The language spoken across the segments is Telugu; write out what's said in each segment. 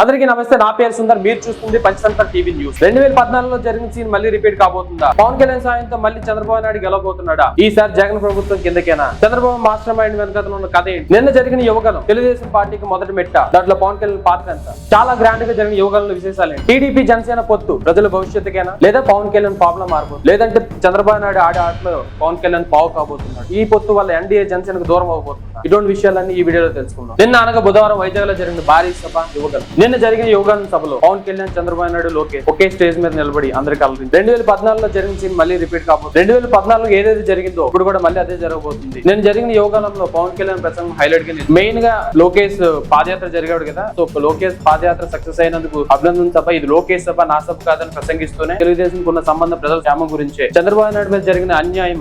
అందరికీ నమస్తే, నా పేరు సుందర్. మీరు చూస్తుంది పంచతంత్ర టీవీ న్యూస్. 2014లో జరిగిన సీన్ మళ్ళీ రిపీట్ కాబోతుందా? పవన్ కళ్యాణ్ సాయంతో మళ్ళీ చంద్రబాబు నాయుడు గెలవబోతున్నాడా? ఈసారి జగన్ ప్రభుత్వం కిందకేనా? చంద్రబాబు మాస్టర్ మైండ్ వెనకతలో ఉన్న కథ ఏంటి? నిన్న జరిగిన యువగలం తెలుగుదేశం పార్టీకి మొదటి మెట్ట. దాంట్లో పవన్ కళ్యాణ్ పాత్ర ఎంత? చాలా గ్రాండ్ గా జరిగిన యువగలంలో విశేషాలు ఏంటి? టీడీపీ జనసేన పొత్తు ప్రజల భవిష్యత్తుకేనా, లేదా పవన్ కళ్యాణ్ ప్రాబ్లం మారబోతుంది, లేదంటే చంద్రబాబు నాయుడు ఆడే ఆటలో పవన్ కళ్యాణ్ పావు కాబోతున్నాడు? ఈ పొత్తు వల్ల ఎన్డీఏ జనసేనకు దూరం అవబోతుంది. ఇటువంటి విషయాలన్నీ ఈ వీడియోలో తెలుసుకుందాం. నిన్న అనగా బుధవారం వైజాగ్ లో జరిగిన భారీ సభ యువగలం. నిన్న జరిగిన యువగలం సభలో పవన్ కళ్యాణ్, చంద్రబాబు నాయుడు, లోకేష్ ఒకే స్టేజ్ మీద నిలబడి అందరికి కలరింది. 2014లో జరిగిన సీన్ మళ్ళీ రిపీట్ కాబోతుంది. 2014లో ఏదైతే జరిగిందో ఇప్పుడు కూడా మళ్ళీ అదే జరగబోతుంది. నేను జరిగిన యువగలంలో పవన్ కళ్యాణ్ ప్రసంగం హైలైట్ గా మెయిన్ గా లోకేష్ పాదయాత్ర జరిగాడు కదా. సో లోకేష్ పాదయాత్ర సక్సెస్ అయినందుకు అభినందన సభ, ఇది లోకేష్ సభ నా సభ కాదని ప్రసంగిస్తూనే తెలుగుదేశం ఉన్న సంబంధం ప్రజల క్షేమం గురించే, చంద్రబాబు నాయుడు మీద జరిగిన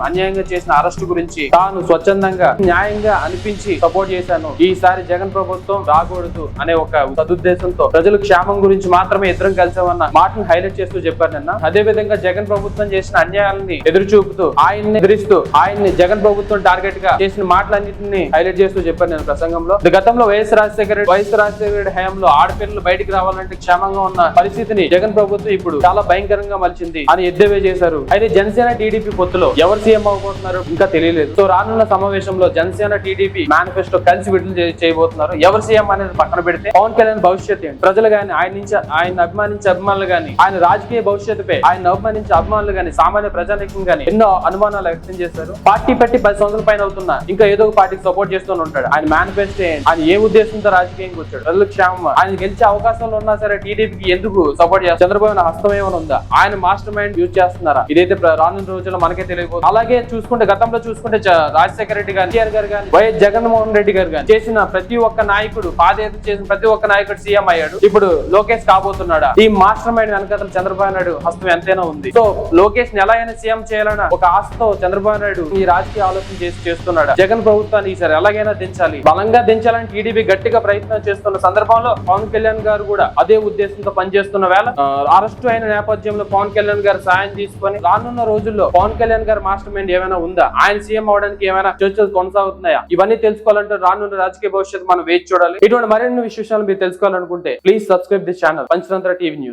అన్యాయంగా చేసిన అరెస్టు గురించి తాను స్వచ్ఛందంగా న్యాయంగా అనిపించి సపోర్ట్ చేశాను. ఈసారి జగన్ ప్రభుత్వం రాకూడదు అనే ఒక సదుద్దేశంతో ప్రజల క్షేమం గురించి మాత్రమే ఇద్దరం కలిసామన్న మాటను హైలైట్ చేస్తూ చెప్పారు నిన్న. అదే విధంగా జగన్ ప్రభుత్వం చేసిన అన్యాయాలని ఎదురు చూపుతూ ఆయన్ని ఎదిరిస్తూ ఆయన్ని జగన్ ప్రభుత్వం టార్గెట్ గా చేసిన మాటలన్నింటినీ హైలైట్ చేస్తూ చెప్పారు నేను ప్రసంగంలో. గతంలో వైఎస్ రాజశేఖర రెడ్డి హయాంలో ఆడపిల్లలు బయటికి రావాలంటే క్షేమంగా ఉన్న పరిస్థితిని జగన్ ప్రభుత్వం ఇప్పుడు చాలా భయంకరంగా మలిచింది అని ఎద్దేవే చేశారు. అయితే జనసేన టీడీపీ పొత్తులో ఎవరు సీఎం అవబోతున్నారు ఇంకా తెలియలేదు. సో రానున్న సమావేశంలో జనసేన టీడీపీ మేనిఫెస్టో కలిసి విడుదల చేయబోతున్నారు. ఎవరు సీఎం అనేది పక్కన పెడితే పవన్ కళ్యాణ్ భవిష్యత్ ఏంటి, ప్రజలు గాని ఆయన అభిమానించే అభిమానులు గాని, ఆయన రాజకీయ భవిష్యత్తుపై ఆయన అభిమానించే అభిమానులు గాని, సామాన్య ప్రజానికం గాని ఎన్నో అనుమానాలు వ్యక్తం చేశారు. పార్టీ పెట్టి 10 సంవత్సరాల పైన అవుతున్నా ఇంకా ఏదో ఒక పార్టీకి సపోర్ట్ చేస్తూనే ఉంటాడు. ఆయన మేనిఫెస్టో ఏంటి, ఆయన ఏ ఉద్దేశంతో రాజకీయంగా వచ్చాడు, ప్రజలకు క్షేమం, ఆయన గెలిచే అవకాశాలు ఉన్నా సరే టీడీపీకి ఎందుకు సపోర్ట్ చేస్తారు, చంద్రబాబు హస్తం ఏమైనా ఉందా, ఆయన మాస్టర్ మైండ్ యూజ్ చేస్తున్నారా, ఇదైతే రానున్న రోజుల్లో మనకే తెలియకపోతుంది. అలాగే చూసుకుంటే గతంలో చూసుకుంటే రాజశేఖర రెడ్డి గారు, కేసీఆర్ గారు గాని, వైఎస్ జగన్మోహన్ రెడ్డి గారు గాని చేసిన ప్రతి ఒక్క నాయకుడు, పాదయాత్ర చేసిన ప్రతి ఒక్క నాయకుడు సీఎం అయ్యాడు. ఇప్పుడు లోకేష్ కాబోతున్నాడా? ఈ మాస్టర్ మైండ్ వెనకాల చంద్రబాబు నాయుడు హస్తం ఎంతైనా ఉంది. సో లోకేష్ ని ఎలా అయినా సీఎం చేయాలన్న ఒక ఆశతో చంద్రబాబు నాయుడు ఈ రాజకీయ ఆలోచన చేస్తున్నాడు. జగన్ ప్రభుత్వాన్ని ఈసారి ఎలాగైనా దించాలి, బలంగా దించాలని టీడీపీ గట్టిగా ప్రయత్నం చేస్తున్న సందర్భంలో పవన్ కళ్యాణ్ గారు కూడా అదే ఉద్దేశంతో పనిచేస్తున్న వేళ అరెస్టు అయిన నేపథ్యంలో పవన్ కళ్యాణ్ గారు సాయం తీసుకొని రానున్న రోజుల్లో పవన్ కళ్యాణ్ గారు మాస్టర్ మైండ్ ఏమైనా ఉందా, ఆయన సీఎం అవడానికి ఏమైనా చర్చలు కొనసాగుతున్నాయా, ఇవన్నీ తెలుసుకోవాలంటే రానున్న రాజకీయ భవిష్యత్తు మనం వేచి చూడాలి. ఇటువంటి మరిన్ని విశేషాలు మీరు తెలుసుకోవాలనుకుంటే please subscribe this channel Panchatantra TV news.